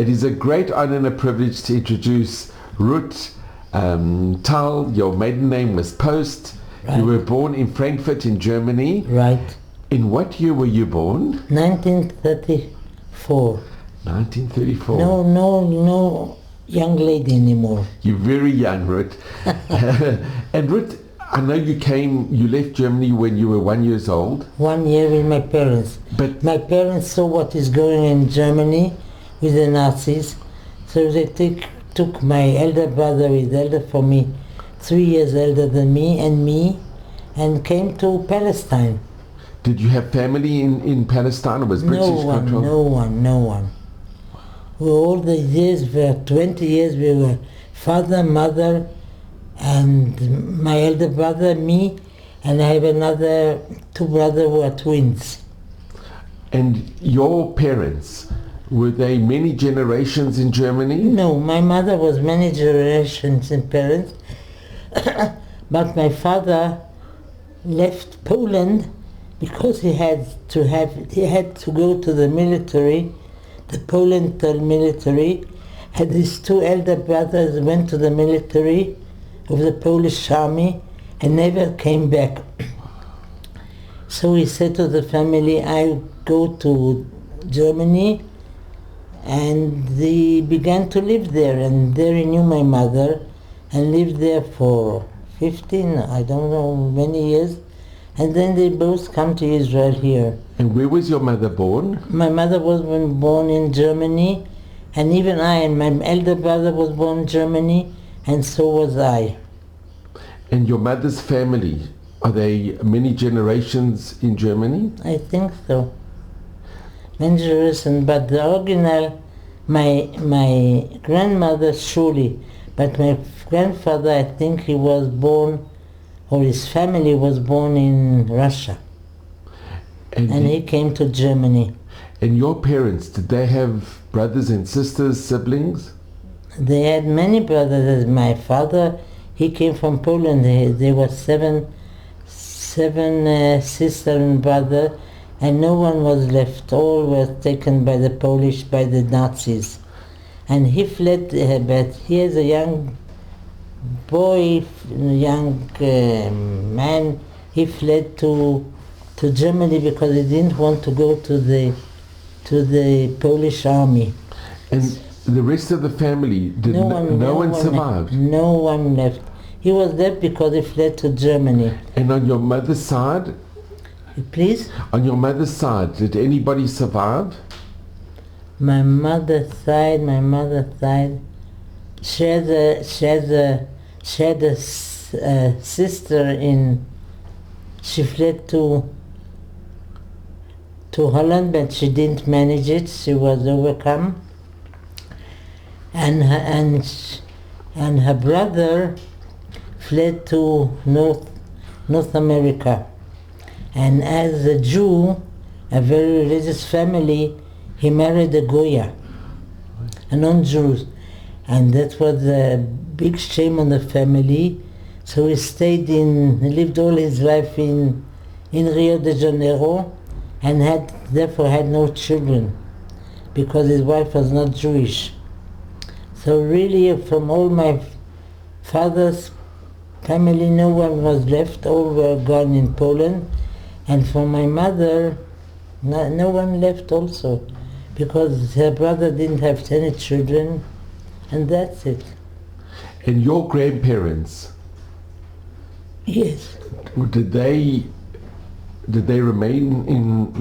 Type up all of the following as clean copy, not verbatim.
It is a great honor and a privilege to introduce Ruth Tal. Your maiden name was Post. Right. You were born in Frankfurt in Germany. Right. In what year were you born? 1934. 1934. No young lady anymore. You're very young, Ruth. And Ruth, I know you left Germany when you were 1 year old. 1 year with my parents. But My parents saw what is going in Germany with the Nazis, so they took my elder brother, who is elder for me, 3 years elder than me, and came to Palestine. did you have family in Palestine, or was British control? No one. All the years, for 20 years, we were father, mother, and my elder brother, me, and I have another two brothers who are twins. And your parents, were they many generations in Germany? No, my mother was many generations in parents, but my father left Poland because he had to go to the military, the Poland military, and his two elder brothers went to the military of the Polish army and never came back. So he said to the family, I go to Germany, and they began to live there, and there he knew my mother and lived there for 15, I don't know, many years, and then they both come to Israel here. And where was your mother born? My mother was born in Germany, and even I, and my elder brother was born in Germany, and so was I. And your mother's family, are they many generations in Germany? I think so. Many generations, but the original, my grandmother surely, but my grandfather, I think he was born, or his family was born in Russia. And he came to Germany. And your parents, did they have brothers and sisters, siblings? They had many brothers. My father, he came from Poland. There were seven sisters and brothers, and no one was left. All were taken by the Polish, by the Nazis. And he fled, but he is a young boy, young man. He fled to Germany because he didn't want to go to the Polish army. And the rest of the family, did no one survive? No one left. He was left because he fled to Germany. And on your mother's side? Please? On your mother's side, did anybody survive? My mother's side, she had a sister she fled to Holland, but she didn't manage it. She was overcome. And her brother fled to North America. And as a Jew, a very religious family, he married a Goya, a non-Jew. And that was a big shame on the family. So he lived all his life in Rio de Janeiro, and therefore had no children, because his wife was not Jewish. So really, from all my father's family, no one was left, all were gone in Poland. And for my mother, no one left also, because her brother didn't have any children, and that's it. And your grandparents? Yes. Did they remain in,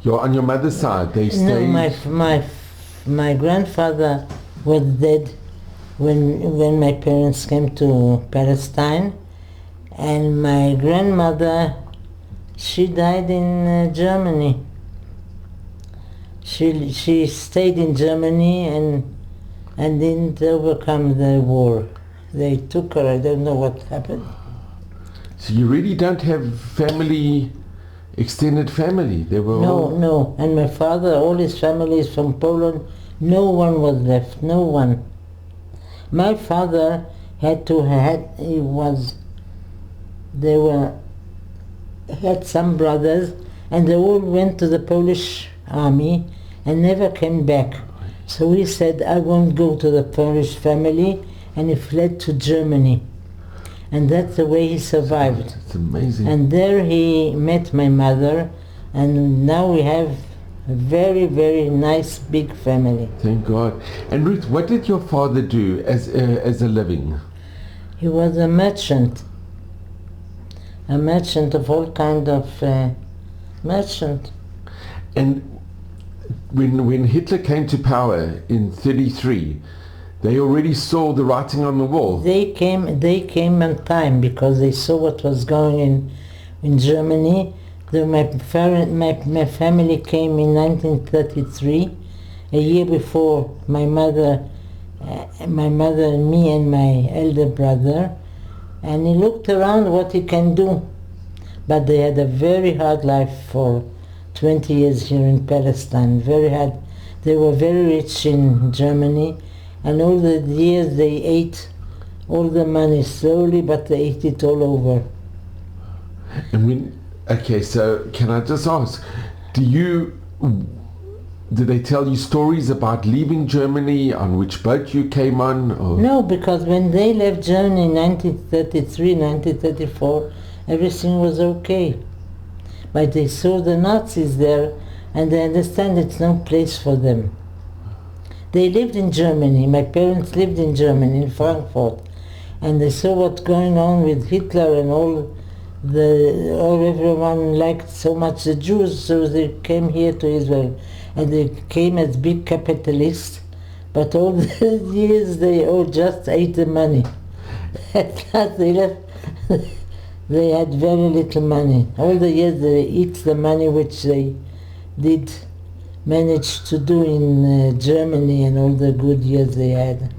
on your mother's side, they stayed? No, my grandfather was dead when my parents came to Palestine, and my grandmother, she died in Germany. She stayed in Germany and didn't overcome the war. They took her, I don't know what happened. So you really don't have family, extended family? They were No. And my father, all his family is from Poland. No one was left, no one. My father had some brothers, and they all went to the Polish army and never came back. So he said, I won't go to the Polish family, and he fled to Germany. And that's the way he survived. It's amazing. And there he met my mother, and now we have a very, very nice big family. Thank God. And Ruth, what did your father do as a living? He was a merchant of all kind of merchant. And when Hitler came to power in 1933, they already saw the writing on the wall. They came on time because they saw what was going in Germany. My family came in 1933, a year before my mother and me and my elder brother, and he looked around what he can do. But they had a very hard life for 20 years here in Palestine, very hard. They were very rich in Germany, and all the years they ate all the money slowly, but they ate it all over. And okay, so can I just ask, did they tell you stories about leaving Germany, on which boat you came on? Or? No, because when they left Germany in 1933, 1934, everything was okay. But they saw the Nazis there, and they understand it's no place for them. They lived in Germany. My parents lived in Germany, in Frankfurt, and they saw what's going on with Hitler and everyone liked so much the Jews, so they came here to Israel, and they came as big capitalists. But all the years they all just ate the money. At last they left. They had very little money. All the years they eat the money which they did manage to do in Germany, and all the good years they had.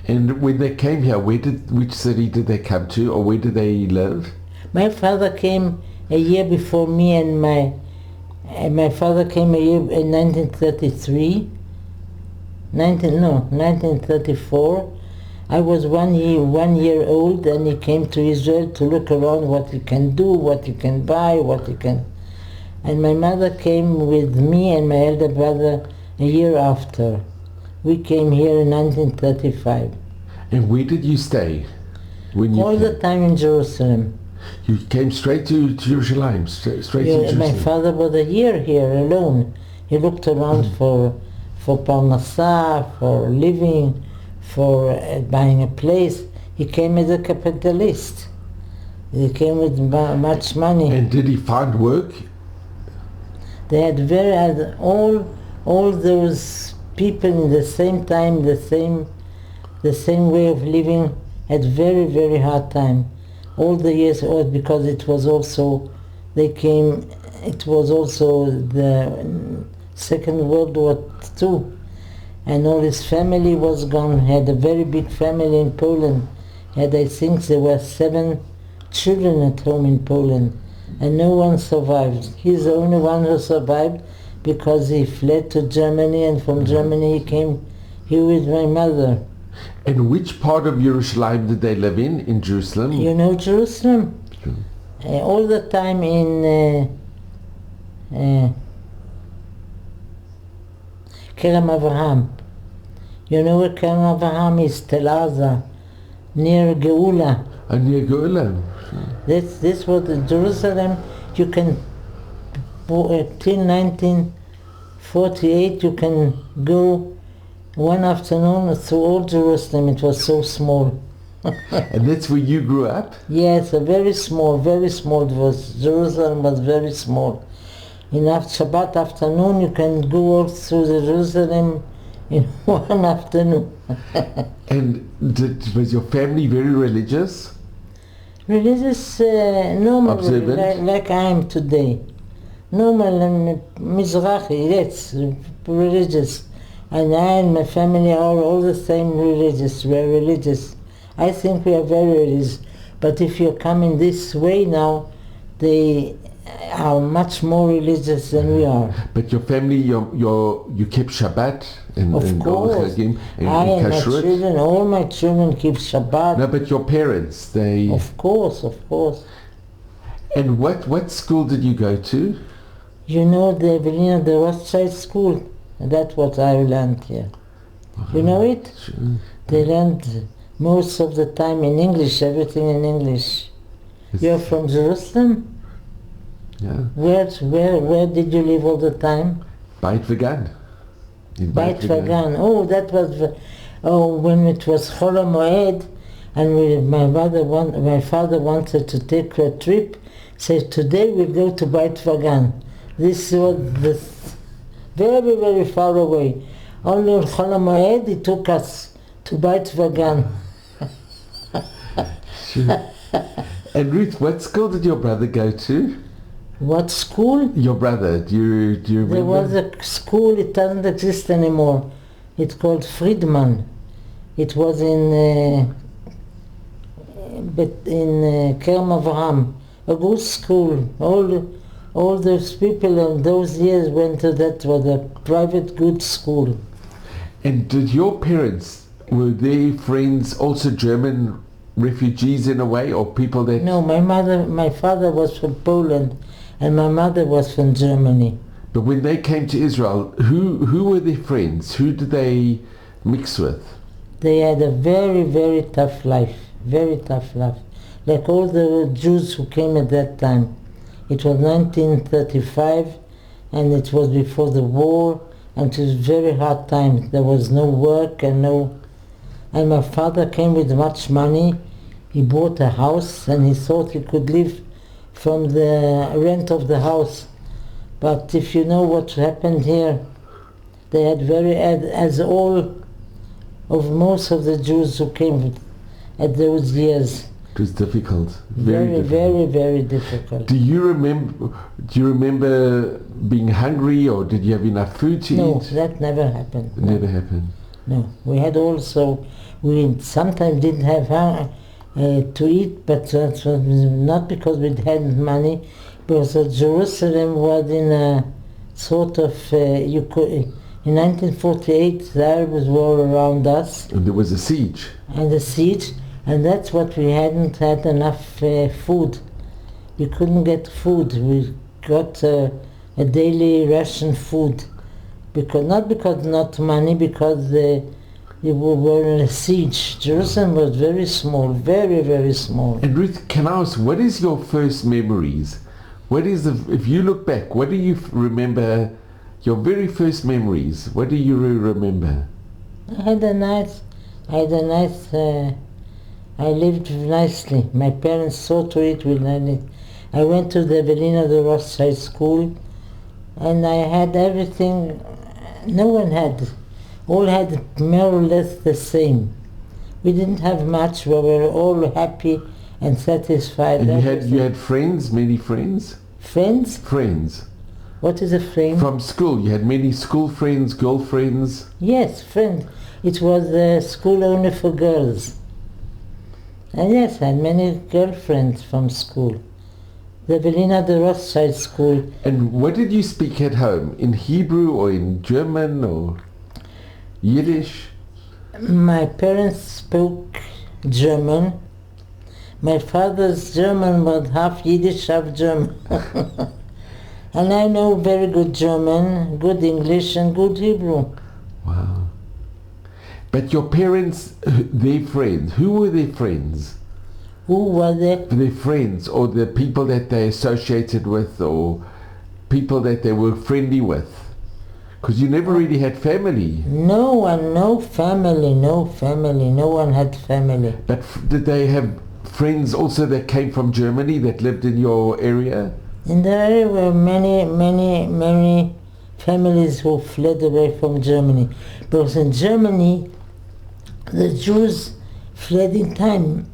And when they came here, which city did they come to, or where did they live? My father came a year before me, and my father came a year in 1933. 1934. I was one year old, and he came to Israel to look around what he can do, what he can buy, what he can. And my mother came with me and my elder brother a year after. We came here in 1935. And where did you stay when you all came? the time in Jerusalem. You came straight to Jerusalem, straight to Jerusalem. My father was a year here alone. He looked around for parnassah, for living, for buying a place. He came as a capitalist. He came with much money. And did he find work? They had all those people in the same time, the same way of living, had very, very hard time. All the years, because it was also the Second World War II, and all his family was gone. He had a very big family in Poland. I think there were 7 children at home in Poland, and no one survived. He's the only one who survived because he fled to Germany, and from Germany he came here with my mother. And which part of Jerusalem did they live in Jerusalem? You know Jerusalem? Sure. All the time in Kerem Avraham. You know where Kerem Avraham is? Tel Aza, near Geula. Near Geula. This was Jerusalem. You can, till 1948, you can go one afternoon through all Jerusalem. It was so small. And that's where you grew up? Yes, very small. Jerusalem was very small. In Shabbat afternoon, you can go all through the Jerusalem in one afternoon. And was your family very religious? Religious, normal, like I am today. Normal and Mizrahi, yes, religious. And I and my family are all the same religious. We are religious. I think we are very religious. But if you come in this way now, they are much more religious than we are. But your family, you kept Shabbat and of course. And I and my children, all my children keep Shabbat. No, but your parents, they... Of course. And what school did you go to? You know the Rothschild School, That's what I learned here. You know it? Sure. They learned most of the time in English, everything in English. You're from Jerusalem? Yeah. Where did you live all the time? Beit Vegan. In Beit Vegan. Oh, that was when it was Chol HaMoed, and my father wanted to take a trip. Said today we'll go to Beit Vegan. This was very, very far away. Only on Chol HaMoed he took us to Beit Vegan. Sure. And Ruth, what school did your brother go to? What school? Your brother, do you remember? There was a school, it doesn't exist anymore. It's called Friedman. It was in Kerem Avraham, a good school. All those people in those years went to that, was a private good school. And did your parents, were their friends also German refugees in a way, or people that... No, my father was from Poland and my mother was from Germany. But when they came to Israel, who were their friends? Who did they mix with? They had a very, very tough life, very tough life. Like all the Jews who came at that time. It was 1935 and it was before the war, and it was very hard time. There was no work and my father came with much money. He bought a house and he thought he could live from the rent of the house. But if you know what happened here, they had as all of most of the Jews who came at those years. It was difficult. Very, very, very difficult. Do you remember being hungry, or did you have enough food to eat? No, that never happened. It never happened. No, we had also, we sometimes didn't have to eat, but that was not because we had money, because Jerusalem was in a sort of, in 1948 the Arabs were around us. And there was a siege. And a siege, and that's what we hadn't had enough food. We couldn't get food. We got a daily ration food, not because not money, because we were in a siege. Jerusalem was very small, very, very small. And Ruth, can I ask, what is your first memories? What is if you look back, what do you remember, your very first memories? What do you remember? I lived nicely. My parents saw to it with me. I went to the Evelina de Rothschild school, and I had everything no one had. All had more or less the same. We didn't have much, we were all happy and satisfied. And you had friends, many friends? Friends? Friends. What is a friend? From school, you had many school friends, girlfriends? Yes, friends. It was a school only for girls. And yes, I had many girlfriends from school. The Evelina de Rothschild school. And what did you speak at home? In Hebrew or in German or Yiddish? My parents spoke German. My father's German was half Yiddish, half German. And I know very good German, good English and good Hebrew. Wow. But your parents, their friends, who were their friends? Who were they? Their friends, or the people that they associated with, or people that they were friendly with. Because you never really had family. No one, no family, no one had family. But did they have friends also that came from Germany that lived in your area? In the area were many families who fled away from Germany. Because in Germany, the Jews fled in time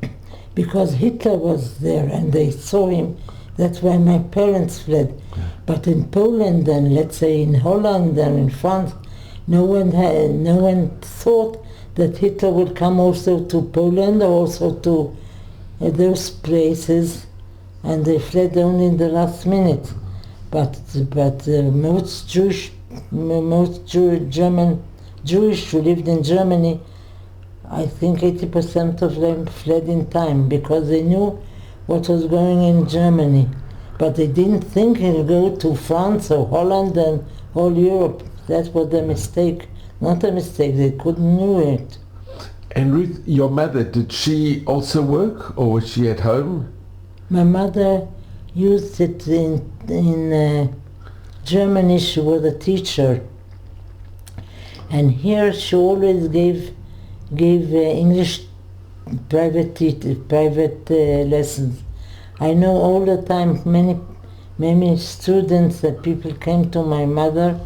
because Hitler was there and they saw him. That's why my parents fled. But in Poland and let's say in Holland and in France, no one thought that Hitler would come also to Poland or also to those places, and they fled only in the last minute. But most German Jewish who lived in Germany, I think 80% of them fled in time because they knew what was going in Germany. But they didn't think it would go to France or Holland and all Europe. That was the mistake. Not a mistake, they couldn't do it. And Ruth, your mother, did she also work, or was she at home? My mother used it in Germany. She was a teacher, and here she always gave English private lessons. I know all the time many students that people came to my mother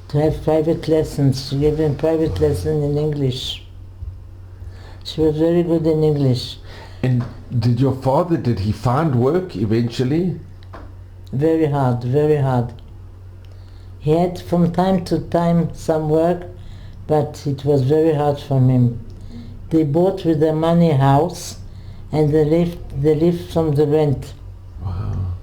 to have private lessons. She gave them private lessons in English. She was very good in English. And did your father, did he find work eventually? Very hard, very hard. He had from time to time some work, but it was very hard for him. They bought with their money a house, and they lived from the rent. Wow.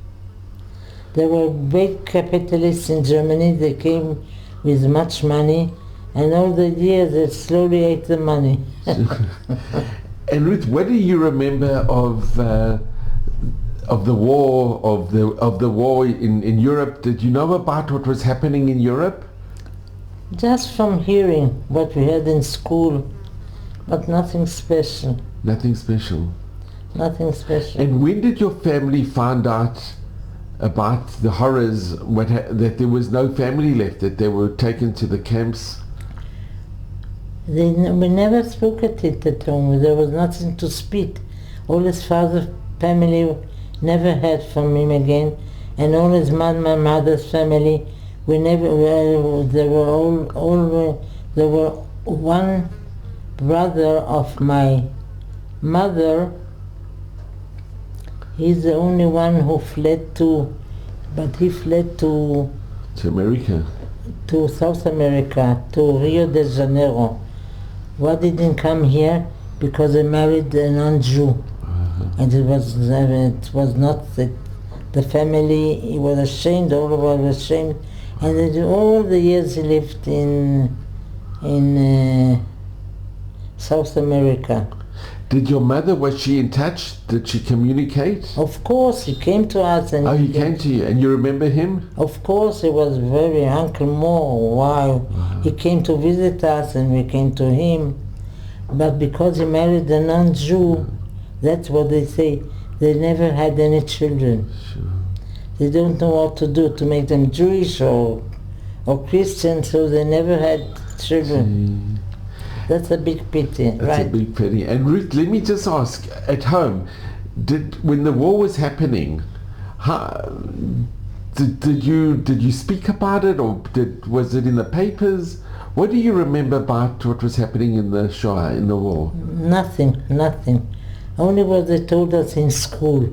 There were big capitalists in Germany. They came with much money, and all the years they slowly ate the money. And Ruth, what do you remember of the war of the war in Europe? Did you know about what was happening in Europe? Just from hearing what we had in school, but nothing special. Nothing special. Nothing special. And when did your family find out about the horrors, that there was no family left, that they were taken to the camps? We never spoke at it at home. There was nothing to speak. All his father's family never heard from him again, and all his my mother's family, we never. There were one brother of my mother. He's the only one who fled but he fled to America. To South America, to Rio de Janeiro. Why didn't come here? Because he married a non-Jew, and it was not the family. He was ashamed. All of us were ashamed, and all the years he lived in South America. Did your mother, was she in touch? Did she communicate? Of course, he came to us. And he came to you, and you remember him? Of course, he was very Uncle Mo. Wow. He came to visit us, and we came to him. But because he married a non-Jew, that's what they say. They never had any children. Sure. They don't know what to do to make them Jewish or Christian, so they never had children. That's a big pity, That's right? a big pity. And Ruth, let me just ask, at home, when the war was happening, did you speak about it, or was it in the papers? What do you remember about what was happening in the Shoah, in the war? Nothing. Only what they told us in school.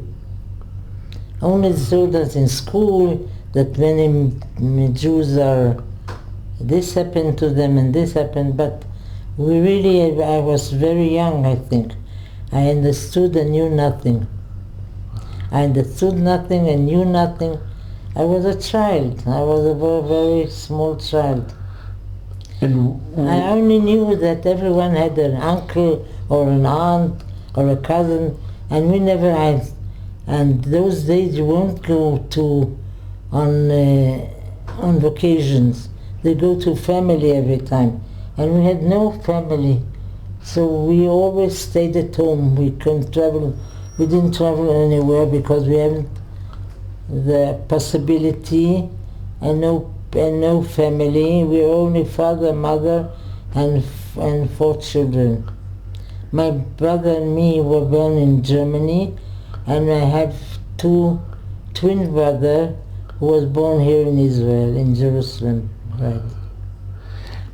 Only they told us in school that many Jews this happened to them and this happened, but I was very young, I think. I understood and knew nothing. I understood nothing and knew nothing. I was a child. I was a very, very small child. And I only knew that everyone had an uncle or an aunt or a cousin, and we never had. And those days you won't go on vacations. They go to family every time. And we had no family, so we always stayed at home. We couldn't travel. We didn't travel anywhere because we hadn't the possibility, and no family. We were only father, mother, and 4 children. My brother and me were born in Germany, and I have 2 twin brothers who was born here in Israel, in Jerusalem, right?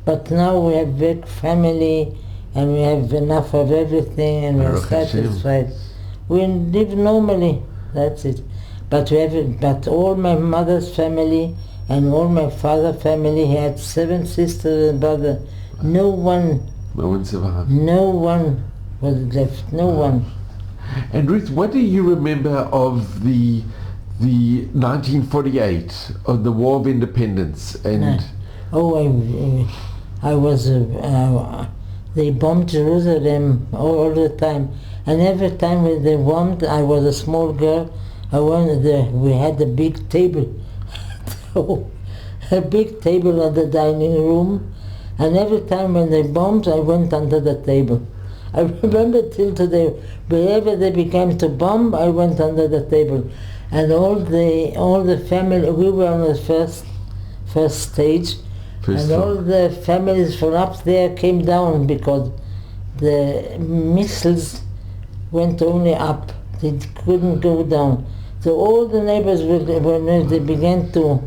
But now we have big family, and we have enough of everything, and we're satisfied. We live normally, that's it. But all my mother's family and all my father's family had 7 sisters and brothers. No one survived. No one was left. No one. And Ruth, what do you remember of the 1948, of the War of Independence? And I was. They bombed Jerusalem all the time, and every time when they bombed, I was a small girl. We had a big table, a big table at the dining room, and every time when they bombed, I went under the table. I remember till today, wherever they began to bomb, I went under the table. And all the family, we were on the first stage, and all the families from up there came down because the missiles went only up. They couldn't go down. So all the neighbors, when they began to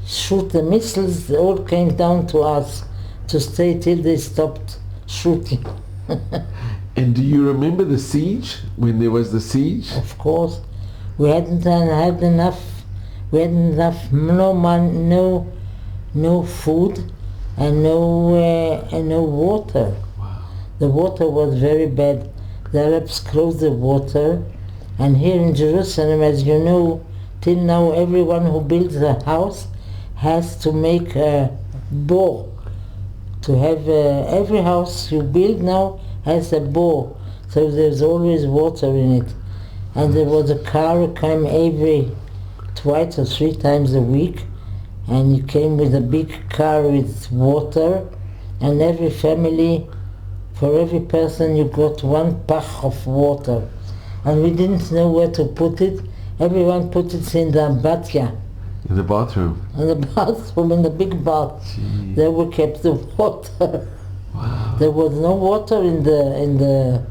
shoot the missiles, they all came down to us to stay till they stopped shooting. And do you remember the siege, when there was the siege? Of course. We hadn't had enough, no money, no food, and no water. Wow. The water was very bad. The Arabs closed the water, and here in Jerusalem, as you know, till now everyone who builds a house has to make a bore. To have every house you build now has a bore, so there's always water in it. And there was a car who came every twice or three times a week, and he came with a big car with water, and every family, for every person you got one pach of water. And we didn't know where to put it. Everyone put it in the batya. In the bathroom? In the bathroom, in the big bath. Gee. There we kept the water. Wow. There was no water in the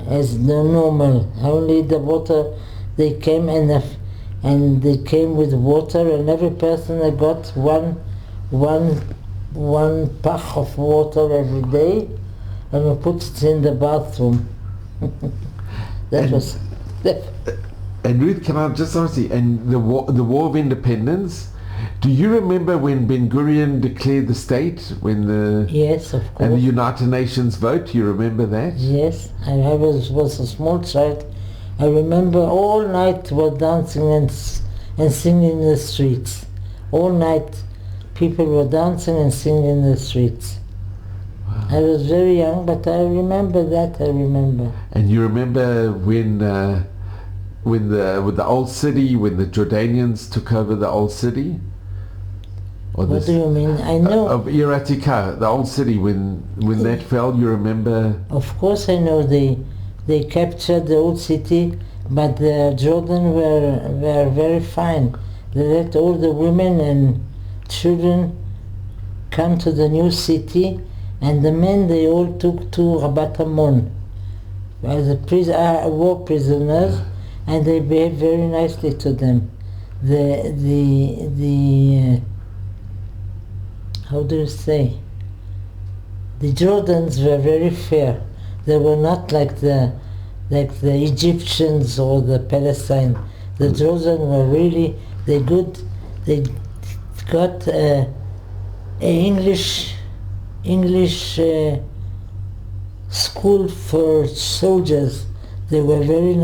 as the normal. Only the water. They came and they came with water, and every person had got one pach of water every day, and we put it in the bathroom. And Ruth, can I just ask you, and the War of Independence, do you remember when Ben Gurion declared the state, when Yes, of course. and the United Nations vote? You remember that? Yes, I was a small child. I remember all night were dancing and singing in the streets. All night people were dancing and singing in the streets. Wow. I was very young, but I remember that, I remember. And you remember when with the old city, when the Jordanians took over the old city? Or What do you mean? I know. Of Iratika, the old city, when that fell, you remember? Of course I know they captured the old city, but the Jordan were very fine. They let all the women and children come to the new city, and the men they all took to Rabat Ammon as war prisoners, and they behaved very nicely to them. The how do you say? The Jordans were very fair. They were not like the Egyptians or the Palestine. The Jordans were really they got a English school for soldiers. They were very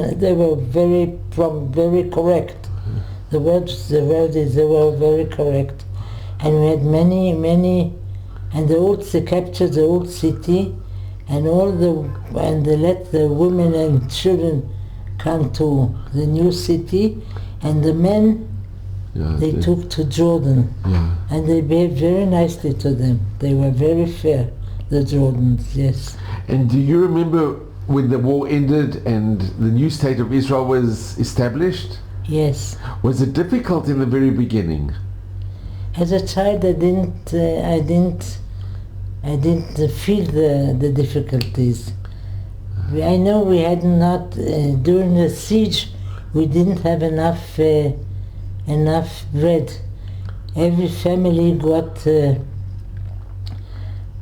correct. The words they were very correct, and we had many, and they captured the old city, and they let the women and children come to the new city, and the men they took to Jordan, and they behaved very nicely to them. They were very fair, the Jordans, yes. And do you remember when the war ended and the new state of Israel was established? Yes. Was it difficult in the very beginning? As a child, I didn't feel the difficulties. I know we had not during the siege. We didn't have enough bread. Every family got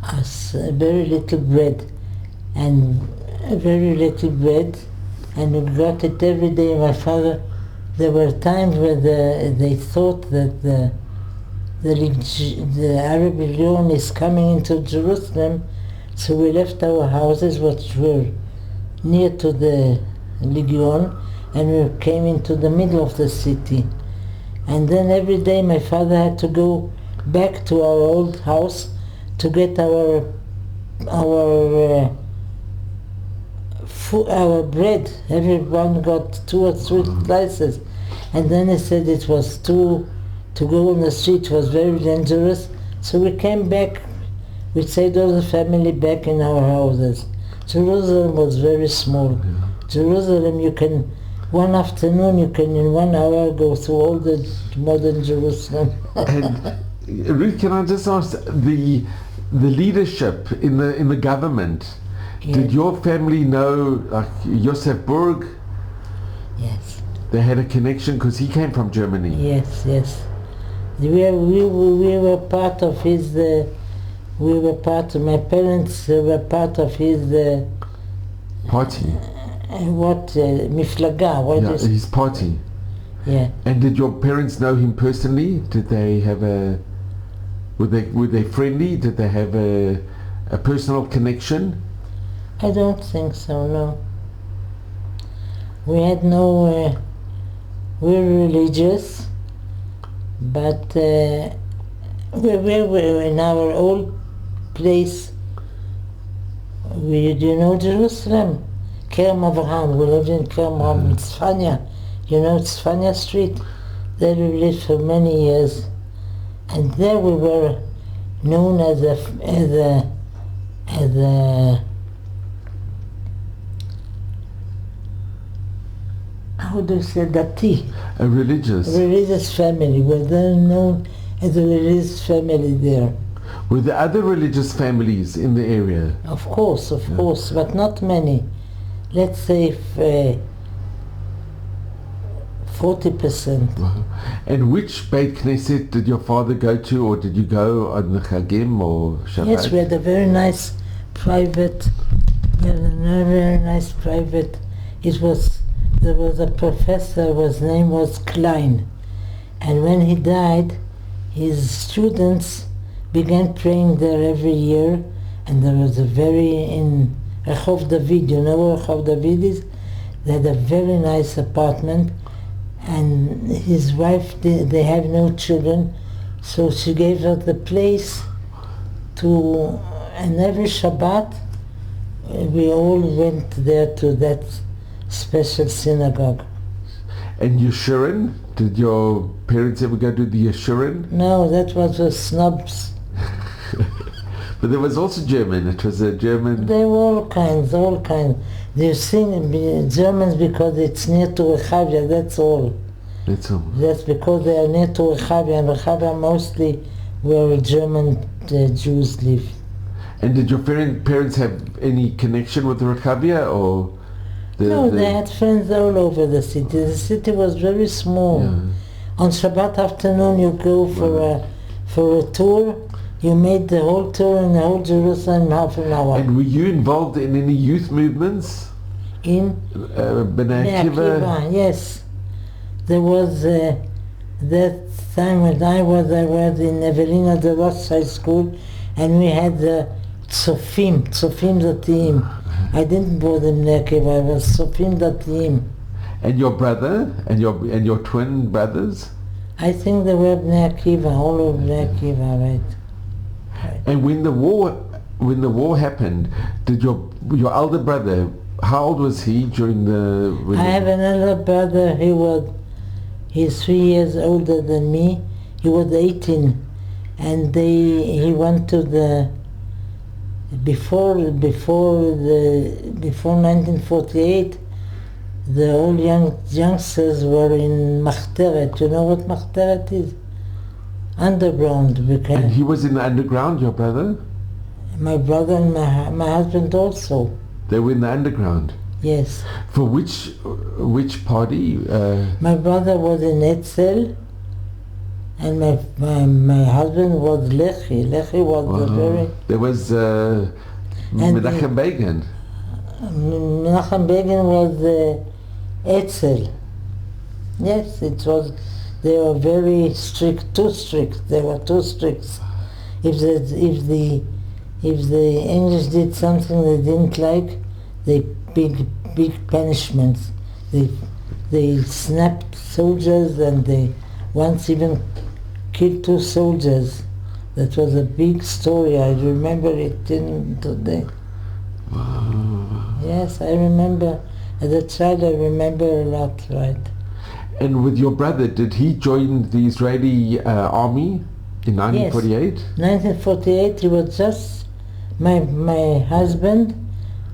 us very little bread, and we got it every day. My father. There were times where they thought that the Arab Legion is coming into Jerusalem, so we left our houses, which were near to the Legion, and we came into the middle of the city. And then every day my father had to go back to our old house to get our bread. Everyone got 2 or 3 slices, and then he said it was too to go on the street was very dangerous. So we came back. We stayed all the family back in our houses. Jerusalem was very small. Jerusalem, you can, one afternoon, you can in 1 hour go through all the modern Jerusalem. And Ruth, can I just ask, the leadership in the government, did your family know, like Josef Burg? Yes. They had a connection because he came from Germany. Yes, yes. We were part of his. My parents were part of his. Party. Miflaga. What Yeah, is? his party. Yeah. And did your parents know him personally? Did they have were they friendly? Did they have a personal connection? I don't think so. No. We had no. We're religious, but we were in our old place. Do you know Jerusalem? Kerem Avraham. We lived in Kerem Avraham in Tzfania. You know Tzfania Street? There we lived for many years, and there we were known as a how do you say dati? A religious Family. We're there known as a religious family there. Were there other religious families in the area? Of course, but not many. Let's say 40%. And which Beit Knesset did your father go to, or did you go on the Chagim or Shabbat? Yes, we had a very nice private. There was a professor whose name was Klein, and when he died, his students began praying there every year, and there was in Rehov David, you know where Rehov David is? They had a very nice apartment, and his wife, they have no children, so she gave us the place and every Shabbat, we all went there to that special synagogue. And Yeshurun? Did your parents ever go to the Yeshurun? No, that was the snobs. But there was also German. It was a German. There were all kinds. They sing Germans because it's near to Rehavia, that's all. That's all. That's because they are near to Rehavia, and Rehavia mostly where German Jews live. And did your parents have any connection with Rehavia, or? No, they had friends all over the city. The city was very small. Yeah. On Shabbat afternoon you go for a tour. You made the whole tour in the whole Jerusalem in half an hour. And were you involved in any youth movements? In Bnei Akiva? Yes. There was that time when I was in Evelina de Ross High School, and we had the Tzofim Datim. I didn't go to Bnei Akiva, I was Tzofim Datim. And your brother and your twin brothers? I think they were Bnei Akiva, all of Bnei Akiva, right. And when the war happened, did your elder brother, how old was he during the? I have another brother. He's 3 years older than me. He was 18, and he went to the before 1948. The all youngsters were in Machteret. You know what Machteret is? Underground. And he was in the underground, your brother? My brother and my husband also. They were in the underground? Yes. For which party? My brother was in Etzel, and my husband was Lechi. Lechi was the very... There was Menachem Begin. Menachem Begin was Etzel. Yes, it was... They were very strict, too strict. They were too strict. If the English did something they didn't like, they big punishments. They snapped soldiers, and they once even killed 2 soldiers. That was a big story. I remember it today. Wow. Yes, I remember. As a child, I remember a lot, right? And with your brother, did he join the Israeli army in 1948? 1948, he was just my husband,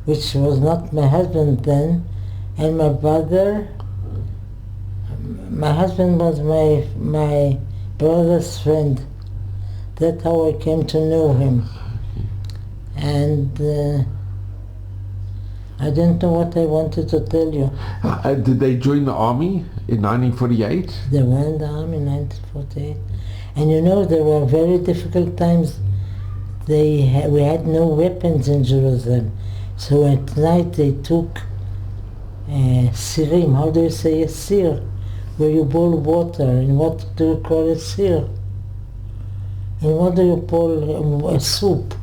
which was not my husband then, and my brother. My husband was my brother's friend. That's how I came to know him. And I didn't know what I wanted to tell you. Did they join the army in 1948? They went in the army in 1948. And you know, there were very difficult times. We had no weapons in Jerusalem. So at night they took sirim. How do you say a sir? Where you boil water. And what do you call a sir? And what do you call a soup?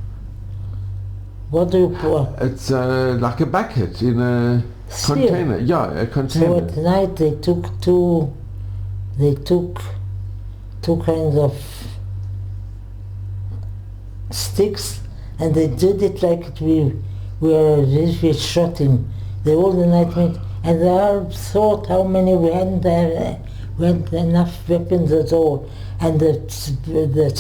What do you pour? It's like a bucket in a container. Yeah, a container. So at night they took two kinds of sticks, and they did it like we were shot him. They all the night went, and the Arabs thought how many we hadn't enough weapons at all, and the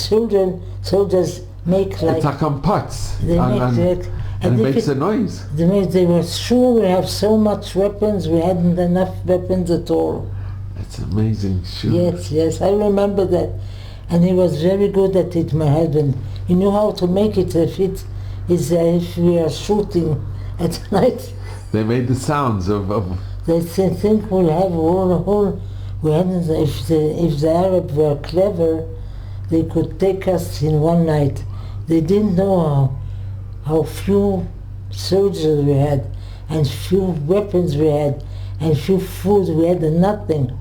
soldiers make like... It's like on pots. They make like... And it makes a noise. They were sure we have so much weapons, we hadn't enough weapons at all. That's amazing, sure. Yes, I remember that. And he was very good at it, my husband. He knew how to make it if we are shooting at night. They made the sounds of... They think we'll have whole we hadn't, if the Arabs were clever, they could take us in one night. They didn't know how few soldiers we had, and few weapons we had, and few food we had, and nothing.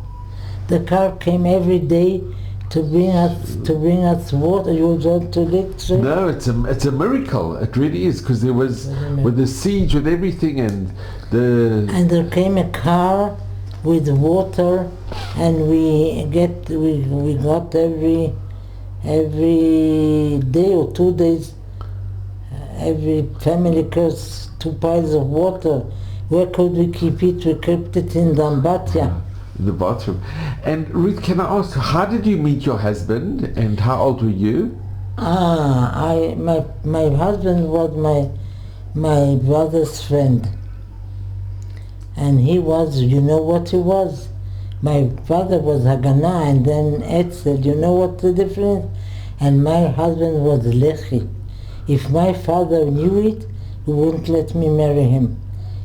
The car came every day to bring us water. You want to lecture? No, it's a miracle. It really is, because there was with the siege, with everything, and there came a car with water, and we got every day or 2 days. Every family gets 2 piles of water. Where could we keep it? We kept it in the ambatya. The bathroom. And Ruth, can I ask, how did you meet your husband, and how old were you? My husband was my brother's friend, and he was, you know what he was? My brother was Haganah and then Etzel, you know what the difference? And my husband was Lechi. If my father knew it, he wouldn't let me marry him.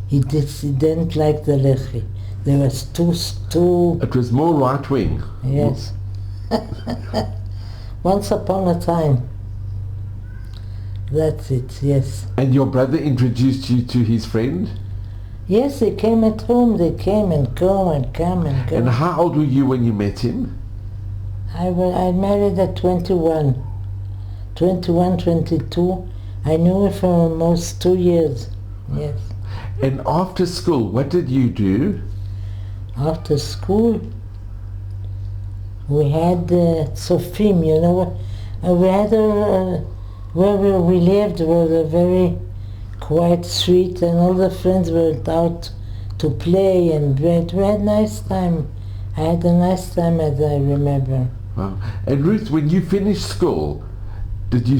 He didn't like the Lechi. There was two... It was more right-wing. Yes. Once upon a time. That's it, yes. And your brother introduced you to his friend? Yes, they came at home. They came and go and come and go. And how old were you when you met him? I married at 21, 22. I knew him for almost 2 years, yes. And after school, what did you do? After school, we had Sofim, you know. We had where we lived was a very quiet street, and all the friends went out to play, and we had a nice time. I had a nice time, as I remember. Wow. And Ruth, when you finished school, did you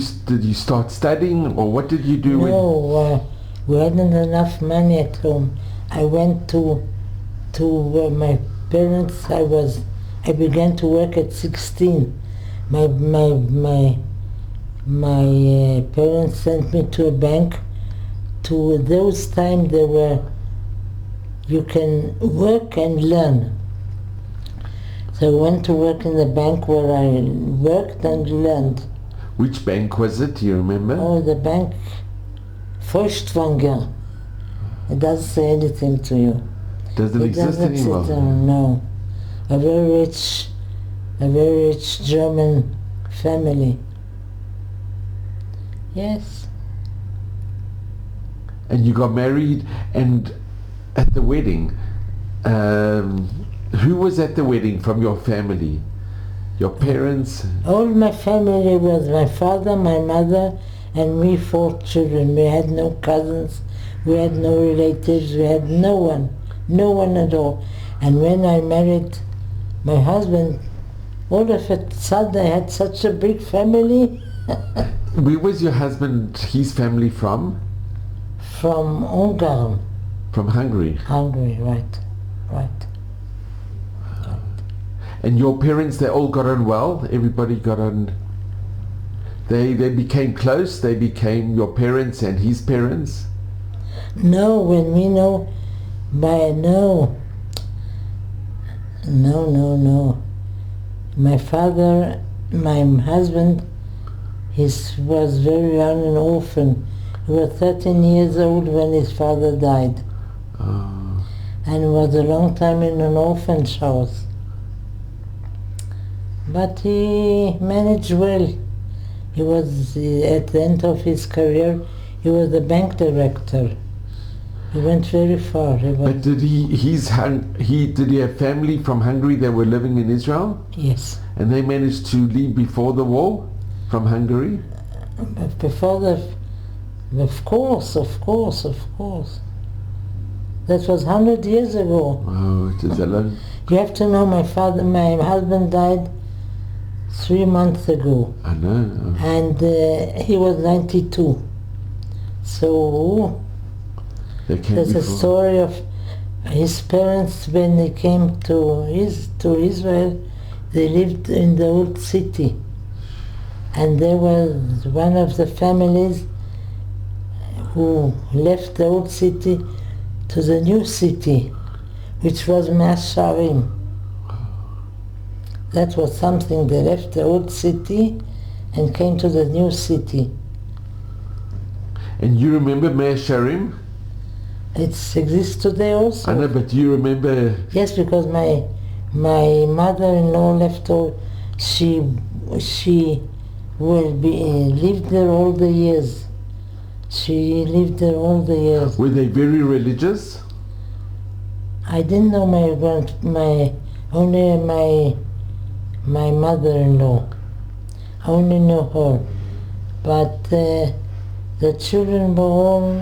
start studying, or what did you do? No, we hadn't enough money at home. I went to my parents. I began to work at 16. My parents sent me to a bank. To those times there were, you can work and learn. So I went to work in the bank where I worked and learned. Which bank was it? Do you remember? Oh, the bank, Feuchtwanger. It doesn't say anything to you. Doesn't exist anymore? No. A very rich German family. Yes. And you got married, and at the wedding, who was at the wedding from your family? Your parents? All my family was my father, my mother, and we 4 children. We had no cousins, we had no relatives, we had no one at all. And when I married my husband, all of a sudden I had such a big family. Where was your husband, his family from? From Ungarn. From Hungary. Hungary, right. And your parents, they all got on well? Everybody got on? They became close? They became your parents and his parents? No, when we know, no. My father, my husband, he was very young and orphan. He was 13 years old when his father died. Oh. And was a long time in an orphanage house. But he managed well. He was, at the end of his career, he was the bank director. He went very far. But did he have family from Hungary that were living in Israel? Yes. And they managed to leave before the war from Hungary? Before of course. That was 100 years ago. Oh, it is a long... You have to know my husband died 3 months ago. I know. And he was 92. So there's a story of his parents when they came to Israel. They lived in the old city. And there was one of the families who left the old city to the new city, which was Mas Sharim. That was something. They left the old city and came to the new city. And you remember Meir Sharim? It exists today also. I know, but you remember... Yes, because my mother-in-law left all. She lived there all the years. She lived there all the years. Were they very religious? I didn't know only my mother-in-law. I only know her. But the children were all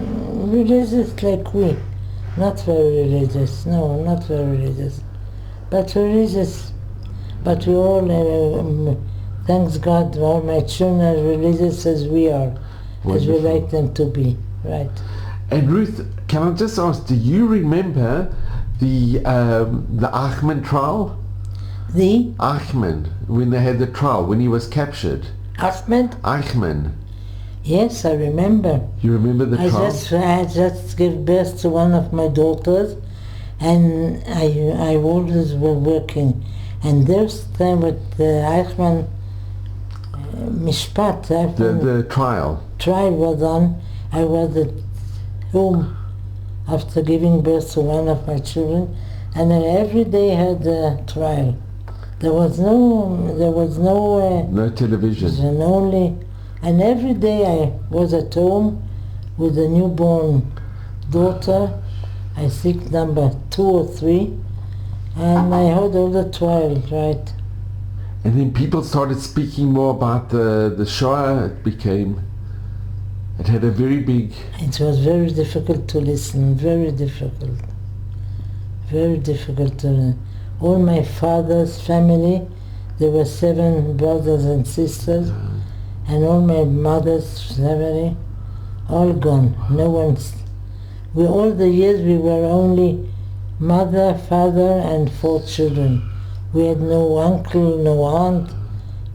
religious like we. Not very religious, no, not very religious. But religious. But we all, thanks God, all my children are religious as we are. Wonderful. As we like them to be, right. And Ruth, can I just ask, do you remember the Eichmann trial? The? Eichmann, when they had the trial, when he was captured. Eichmann. Yes, I remember. You remember the trial? I just gave birth to one of my daughters, and I always were working. And there's time with Eichmann, Mishpat. The trial. Trial was on. I was at home after giving birth to one of my children, and I every day had a trial. There was no television. And every day I was at home with a newborn daughter, I think number 2 or 3, and I heard all the trial, right. And then people started speaking more about the Shoah. It had a very big... It was very difficult to listen, very difficult. Very difficult to listen. All my father's family, there were 7 brothers and sisters, and all my mother's family, all gone. No one's... all the years we were only mother, father, and 4 children. We had no uncle, no aunt,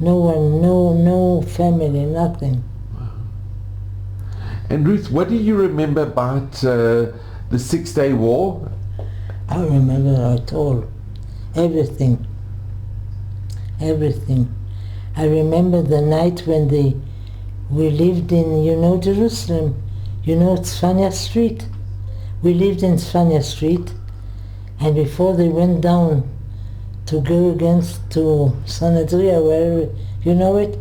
no one, no family, nothing. And Ruth, what do you remember about the 6-Day War? I remember it all. Everything. I remember the night when we lived in, Jerusalem. Tzfania Street. We lived in Tzfania Street, and before they went down to go to Sanadria, where you know it,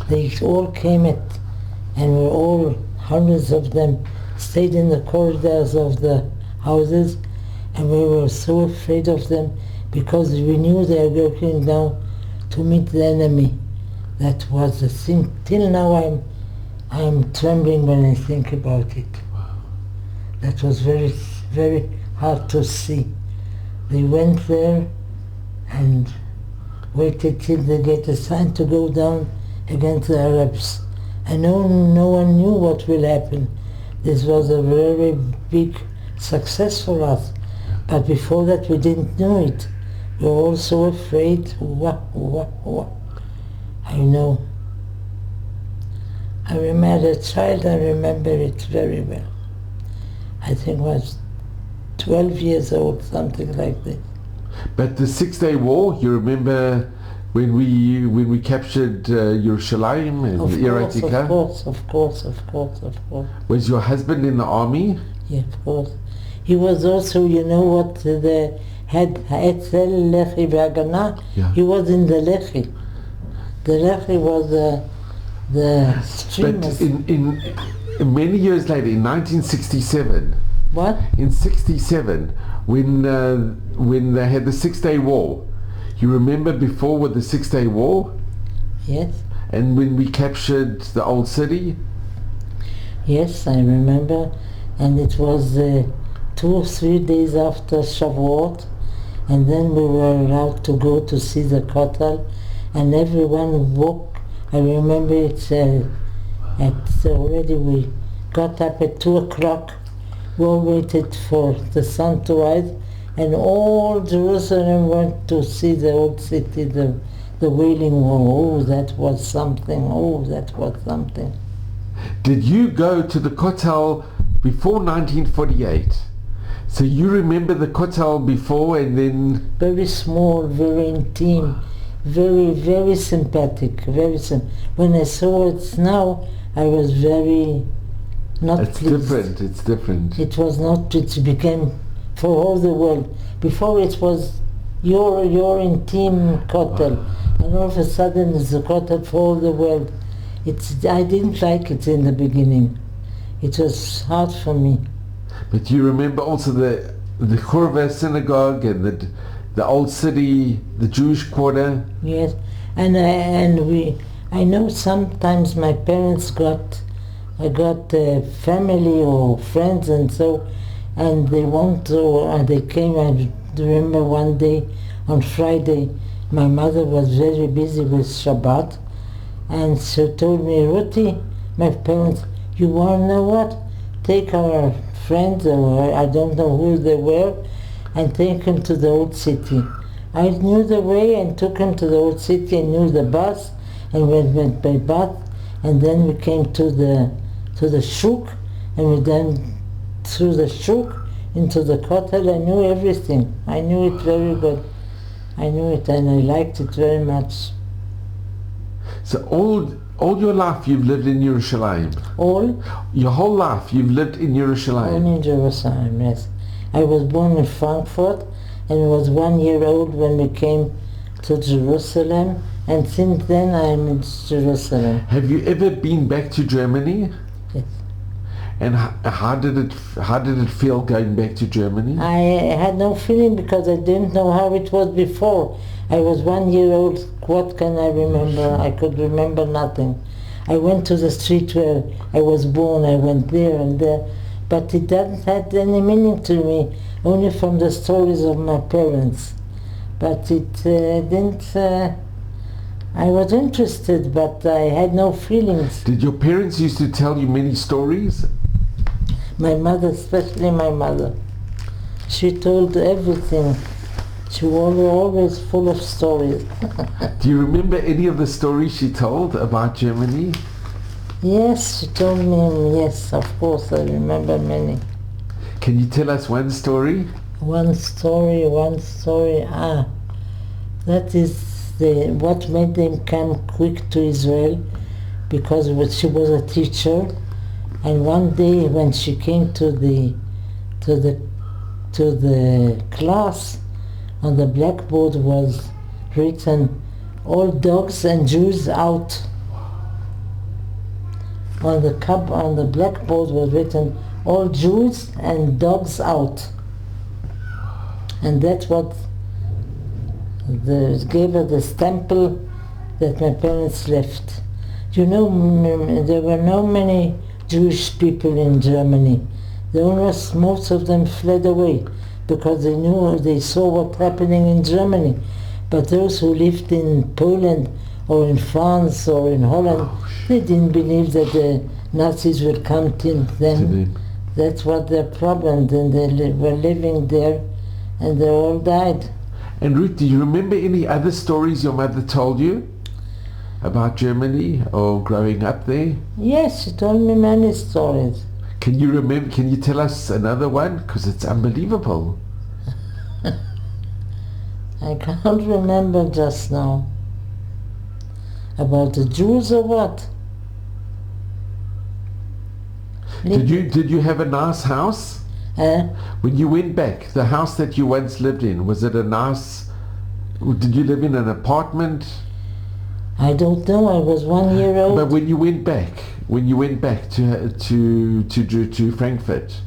they all came and were all, hundreds of them, stayed in the corridors of the houses, and we were so afraid of them because we knew they were going down to meet the enemy. That was the thing. Till now I'm trembling when I think about it. That was very, very hard to see. They went there, and waited till they get a sign to go down against the Arabs. And no one knew what will happen. This was a very big success for us. But before that we didn't know it. We were all so afraid. I know. I remember as a child, I remember it very well. I think I was 12 years old, something like this. But the 6-Day War, you remember when we captured Yerushalayim and Iratika? Of course. Was your husband in the army? Yeah, of course. He was also, you know what, the head Etzel Lechi V'Hagana. Yeah. He was in the Lechi. The Lechi was the streamers. But in many years later, in 1967. What? In 67, when they had the 6-Day War, you remember before with the 6-Day War? Yes. And when we captured the old city? Yes, I remember. And it was 2 or 3 days after Shavuot, and then we were allowed to go to see the Kotel, and everyone walked. I remember it's already we got up at 2 o'clock. We all waited for the sun to rise, and all Jerusalem went to see the old city, the Wailing Wall. Oh, that was something. Did you go to the Kotel before 1948? So you remember the Kotel before and then... Very small, very intimate, very sympathetic, When I saw it now, I was very not pleased. It's different. It was not, it became for all the world. Before it was your intimate Kotel, and all of a sudden it's a Kotel for all the world. I didn't like it in the beginning. It was hard for me. But you remember also the Churva synagogue and the old city, the Jewish quarter? Yes, and I know sometimes my parents got family or friends and so, and they came. I remember one day on Friday, my mother was very busy with Shabbat, and she told me, Ruthie, my parents, you want to know what? Take our friends, or I don't know who they were, and take them to the old city. I knew the way and took them to the old city and knew the bus, and we went by bus, and then we came to the shuk, and we then through the shuk into the kotel. I knew everything. I knew it very good. I knew it and I liked it very much. So all your life you've lived in Yerushalayim? All? Your whole life you've lived in Yerushalayim? All in Jerusalem, yes. I was born in Frankfurt and was 1 year old when we came to Jerusalem, and since then I'm in Jerusalem. Have you ever been back to Germany? Yes. And how did it feel going back to Germany? I had no feeling because I didn't know how it was before. I was 1 year old. What can I remember? I could remember nothing. I went to the street where I was born. I went there and there, but it doesn't have any meaning to me, only from the stories of my parents. But it didn't... I was interested, but I had no feelings. Did your parents used to tell you many stories? My mother, especially my mother. She told everything. She was always full of stories. Do you remember any of the stories she told about Germany? Yes, she told me, yes, of course, I remember many. Can you tell us one story? One story, that is what made them come quick to Israel, because she was a teacher, and one day when she came to the class, on the blackboard was written, "All dogs and Jews out." On the blackboard was written, "All Jews and dogs out." And that's what gave her the stamp that my parents left. You know, there were not many Jewish people in Germany. Most of them fled away because they saw what's happening in Germany. But those who lived in Poland or in France or in Holland, they didn't believe that the Nazis would come to them. That's what their problem. Then they were living there, and they all died. And Ruth, do you remember any other stories your mother told you about Germany or growing up there? Yes, she told me many stories. Can you remember? Can you tell us another one? Because it's unbelievable. I can't remember just now. About the Jews or what? Did you have a nice house? When you went back, the house that you once lived in, was it a nice? Did you live in an apartment? I don't know. I was 1 year old. But when you went back to Frankfurt,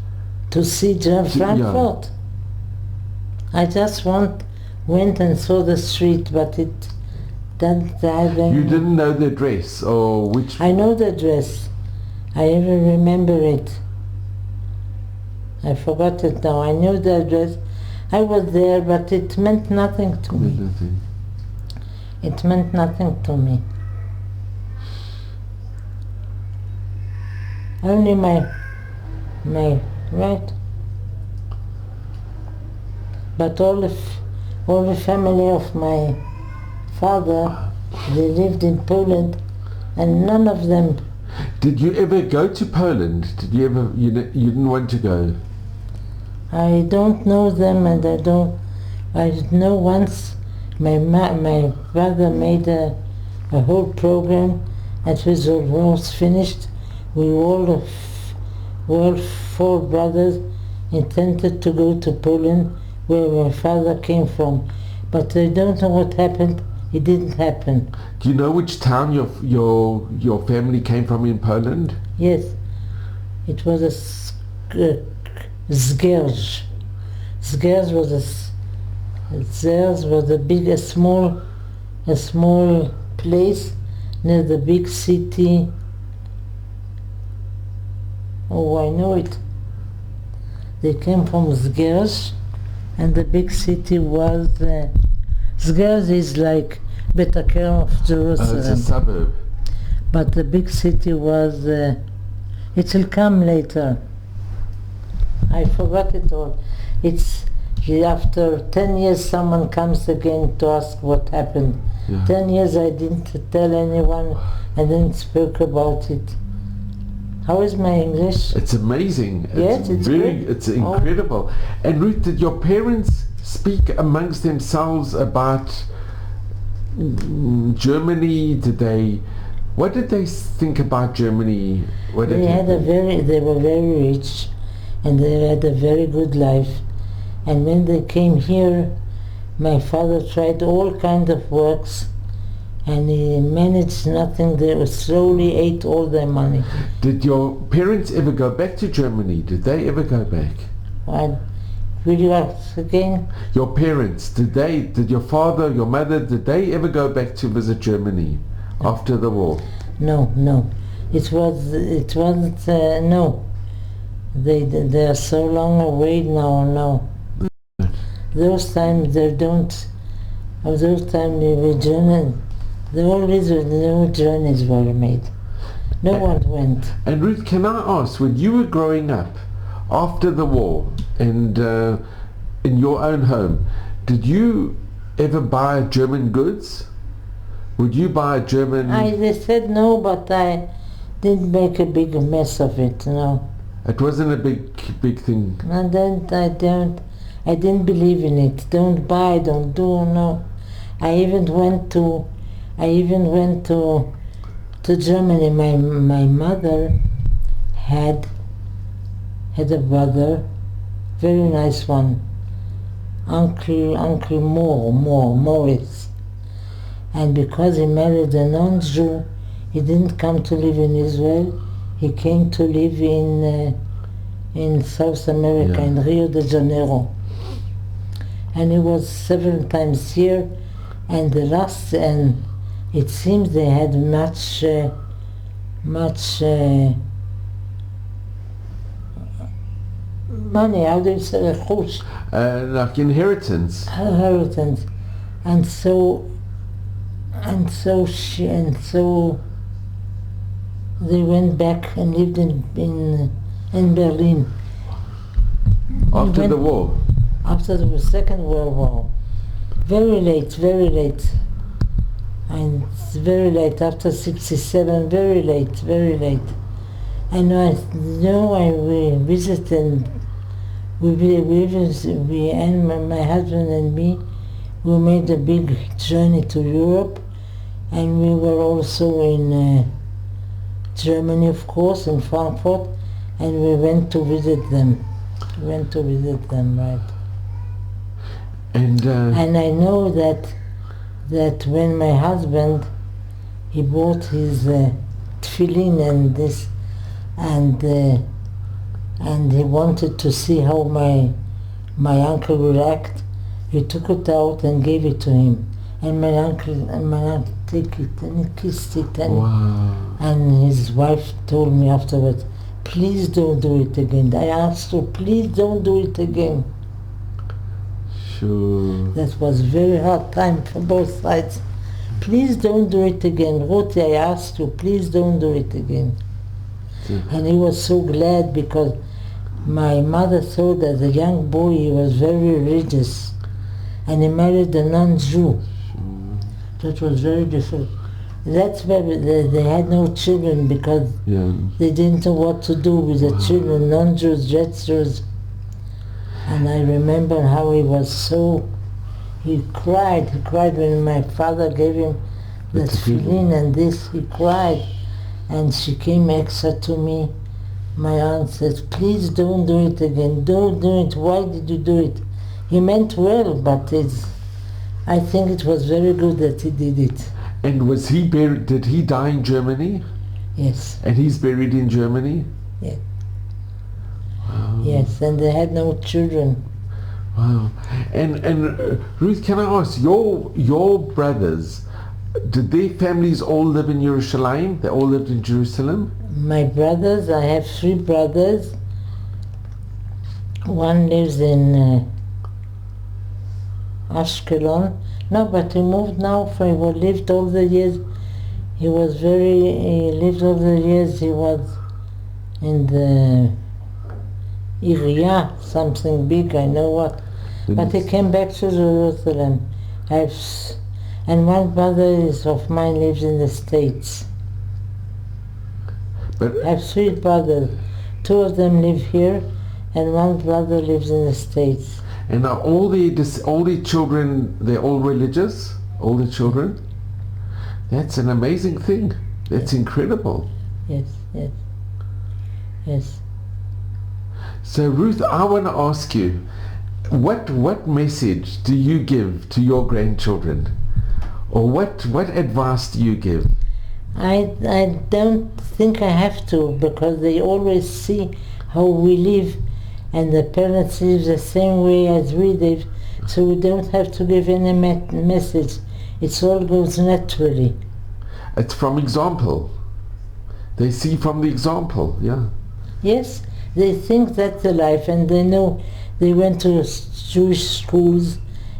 to see Frankfurt, I just went and saw the street, but it didn't have any. You didn't know the address or which? I know the address. I even remember it. I forgot it now. I knew the address. I was there, but it meant nothing to me. Nothing. It meant nothing to me. Only my right. But all the family of my father, they lived in Poland, and none of them. Did you ever go to Poland? Did you ever? You didn't want to go. I don't know them, and I know once my brother made a whole program, and when the war was finished, we all 4 brothers intended to go to Poland, where my father came from. But I don't know what happened. It didn't happen. Do you know which town your family came from in Poland? Yes, it was a Zgierz. Zgierz was a small place near the big city. Oh, I know it. They came from Zgierz, and the big city was Zgierz is like Betaker of Jerusalem. It's a suburb. But the big city was, it will come later. I forgot it all. It's after 10 years someone comes again to ask what happened. Yeah. 10 years I didn't tell anyone, and then spoke about it. How is my English? It's amazing. Yes, it's good. It's incredible. And Ruth, did your parents speak amongst themselves about Germany? What did they think about Germany? They were very rich, and they had a very good life. And when they came here, my father tried all kinds of works, and he managed nothing. They slowly ate all their money. Did your parents ever go back to Germany? Did they ever go back? What? Will you ask again? Your parents, did your father, your mother, did they ever go back to visit Germany after the war? No. It wasn't, no. They are so long away now, no. Those times they were journeying. No journeys were made. No one went. And Ruth, can I ask, when you were growing up after the war and in your own home, did you ever buy German goods? Would you buy a German? They said no, but I didn't make a big mess of it, no. It wasn't a big thing. And then I didn't believe in it. Don't buy, don't do, no. I even went to Germany. My mother had a brother, very nice one, Uncle Morris. And because he married a non-Jew, he didn't come to live in Israel. He came to live in South America, in Rio de Janeiro. And he was several times here, and it seems they had much money. How do you say? Like inheritance. Inheritance. and so they went back and lived in Berlin. After the war? After the Second World War. Very late. And it's very late, after 67, very late. And I visited, and my husband and me, we made a big journey to Europe, and we were also in Germany, of course, in Frankfurt, and we went to visit them. Right. And I know that when my husband, he bought his tefillin and this, and he wanted to see how my uncle would act, he took it out and gave it to him. And my uncle took it and he kissed it, and his wife told me afterwards, please don't do it again. I asked her, please don't do it again. Sure. That was very hard time for both sides. Please don't do it again. Ruth, I asked you, please don't do it again. Yeah. And he was so glad, because my mother thought that the young boy, he was very religious, and he married a non-Jew. That was very difficult. That's why they had no children, because they didn't know what to do with the children, non-Jews, just Jews. And I remember how he was so, he cried when my father gave him the tefillin and this, he cried. And she came extra to me. My aunt said, please don't do it again, don't do it, why did you do it? He meant well, but I think it was very good that he did it. And was he buried, did he die in Germany? Yes. And he's buried in Germany? Yes. Wow. Yes, and they had no children. Wow. And Ruth, can I ask, your brothers, did their families all live in Jerusalem? They all lived in Jerusalem? My brothers, I have 3 brothers. One lives in Ashkelon. No, but he moved now, for he lived all the years. He lived all the years, he was in the area, something big, I know what. But he came back to Jerusalem. And one brother of mine lives in the States. But I have 3 brothers. 2 of them live here, and one brother lives in the States. And are all the children, they're all religious? All the children? That's an amazing thing. That's incredible. Yes. So Ruth, I want to ask you, what message do you give to your grandchildren? Or what advice do you give? I don't think I have to, because they always see how we live, and the parents live the same way as we live, so we don't have to give any message. It all goes naturally. It's from example. They see from the example, yeah. Yes, they think that's the life, and they know they went to Jewish schools,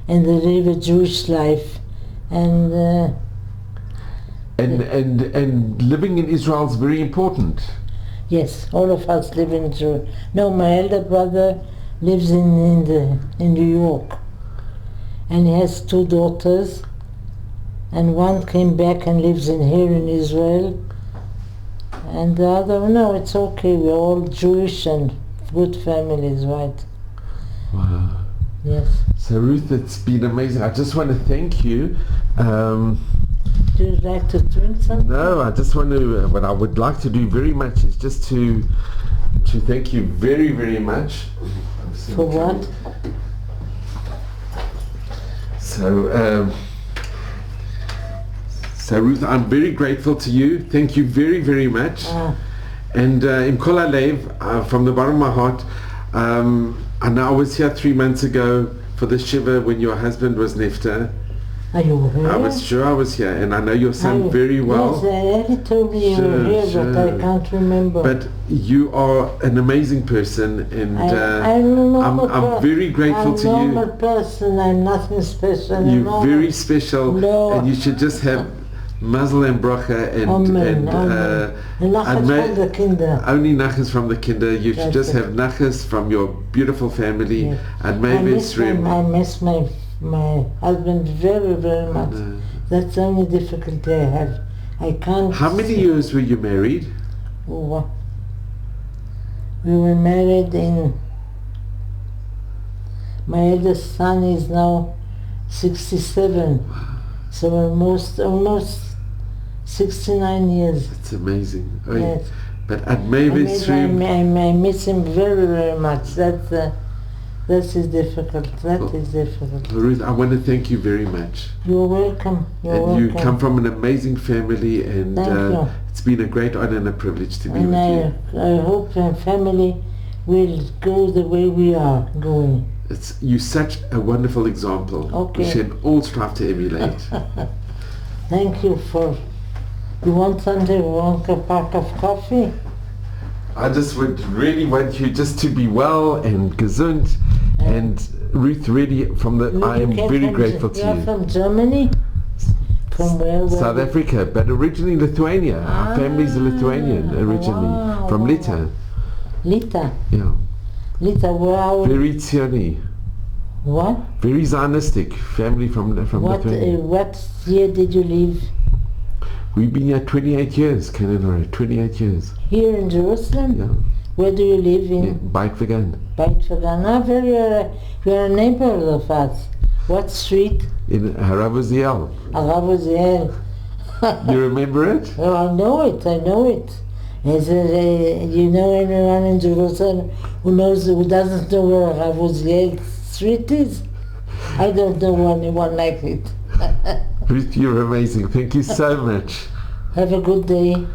and they live a Jewish life, and living in Israel is very important. Yes, all of us live in Jerusalem. No, my elder brother lives in New York, and he has 2 daughters, and one came back and lives here in Israel, and the other, no, it's okay, we're all Jewish and good families, right? Wow. Yes. So Ruth, it's been amazing. I just want to thank you. Do you like to drink something? No, I just want to, what I would like to do very much is just to thank you very, very much. For what? So Ruth, I'm very grateful to you. Thank you very, very much. And in Kol Halev, from the bottom of my heart, I know I was here 3 months ago for the Shiva when your husband was Nifta, Are you here? I was sure I was here, and I know your son very well. Yes, he told me you were here, but I can't remember. But you are an amazing person, and I'm very grateful to you. I'm a normal person. I'm nothing special. You're very special, no. And you should just have mazel and bracha and Amen. Nachas from the kinder. Only nachas from the kinder. You should just have nachas from your beautiful family, yes. And maybe I miss my husband very, very much. That's the only difficulty I have. I can't. How many years were you married? Oh, we were married in. My eldest son is now 67, so almost 69 years. That's amazing. Yes. But at Mavis I miss him very, very much. That is difficult. That is difficult. Ruth, I want to thank you very much. You're welcome. You come from an amazing family, and it's been a great honor and a privilege to be with you. I hope my family will go the way we are going. You're such a wonderful example. Okay. We should all strive to emulate. Thank you for... You want something? You want a pack of coffee? I just would really want you just to be well and gesund, and Ruth, really, I am very grateful to you. You're from Germany? From where? South Africa, but originally Lithuania. Our family's Lithuanian originally, from Lita. Lita? Yeah. Lita, where? Very Tsioni. What? Very Zionistic family from Lithuania. What year did you leave? We've been here 28 years, Ken and I, 28 years. Here in Jerusalem? Yeah. Where do you live in? Beitvegan. Beitvegan. You're a neighbor of us. What street? In Harav Uziel. Harav Uziel. You remember it? Oh, I know it. You know anyone in Jerusalem who doesn't know where Harav Uziel street is? I don't know anyone like it. Ruth, you're amazing. Thank you so much. Have a good day.